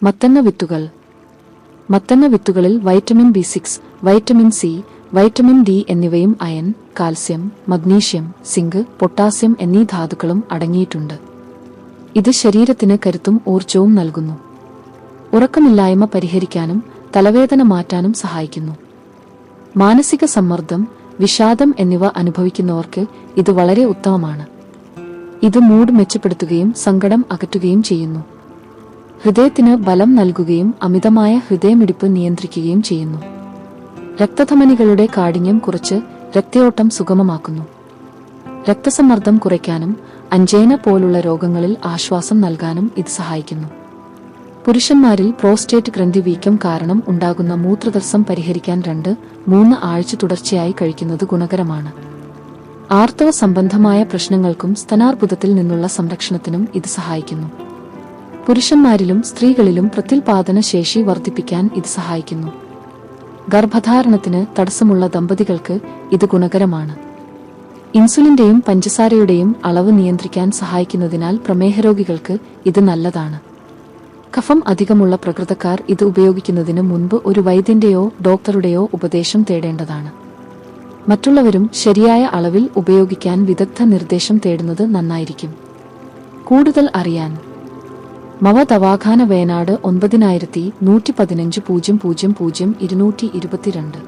മത്തങ്ങ വിത്തുകൾ. മത്തങ്ങ വിത്തുകളിൽ vitamin B6, vitamin C, vitamin D എന്നിവയും iron, calcium, magnesium, zinc, potassium എന്നീ ധാതുക്കളും അടങ്ങിയിട്ടുണ്ട്. ഇത് ശരീരത്തിന് കരുത്തും ഊർജവും നൽകുന്നു. ഉറക്കമില്ലായ്മ പരിഹരിക്കാനും തലവേദന മാറ്റാനും സഹായിക്കുന്നു. മാനസിക സമ്മർദ്ദം, വിഷാദം എന്നിവ അനുഭവിക്കുന്നവർക്ക് ഇത് വളരെ ഉത്തമമാണ്. ഇത് മൂഡ് മെച്ചപ്പെടുത്തുകയും സങ്കടം അകറ്റുകയും ചെയ്യുന്നു. ഹൃദയത്തിന് ബലം നൽകുകയും അമിതമായ ഹൃദയമിടിപ്പ് നിയന്ത്രിക്കുകയും ചെയ്യുന്നു. രക്തധമനികളുടെ കാഠിന്യം കുറച്ച് രക്തയോട്ടം സുഗമമാക്കുന്നു. രക്തസമ്മർദ്ദം കുറയ്ക്കാനും അഞ്ജൈന പോലുള്ള രോഗങ്ങളിൽ ആശ്വാസം നൽകാനും ഇത് സഹായിക്കുന്നു. പുരുഷന്മാരിൽ പ്രോസ്റ്റേറ്റ് ഗ്രന്ഥി വീക്കം കാരണം ഉണ്ടാകുന്ന മൂത്രതടസ്സം പരിഹരിക്കാൻ 2-3 ആഴ്ച തുടർച്ചയായി കഴിക്കുന്നത് ഗുണകരമാണ്. ആർത്തവ സംബന്ധമായ പ്രശ്നങ്ങൾക്കും സ്തനാർബുദത്തിൽ നിന്നുള്ള സംരക്ഷണത്തിനും ഇത് സഹായിക്കുന്നു. പുരുഷന്മാരിലും സ്ത്രീകളിലും പ്രത്യുൽപാദന ശേഷി വർദ്ധിപ്പിക്കാൻ ഇത് സഹായിക്കുന്നു. ഗർഭധാരണത്തിന് തടസ്സമുള്ള ദമ്പതികൾക്ക് ഇത് ഗുണകരമാണ്. ഇൻസുലിന്റെയും പഞ്ചസാരയുടെയും അളവ് നിയന്ത്രിക്കാൻ സഹായിക്കുന്നതിനാൽ പ്രമേഹരോഗികൾക്ക് ഇത് നല്ലതാണ്. കഫം അധികമുള്ള പ്രകൃതക്കാർ ഇത് ഉപയോഗിക്കുന്നതിന് മുൻപ് ഒരു വൈദ്യന്റെയോ ഡോക്ടറുടെയോ ഉപദേശം തേടേണ്ടതാണ്. മറ്റുള്ളവരും ശരിയായ അളവിൽ ഉപയോഗിക്കാൻ വിദഗ്ധ നിർദ്ദേശം തേടുന്നത് നന്നായിരിക്കും. കൂടുതൽ അറിയാൻ മവ ദവാഖാന, വയനാട് 9115 00 222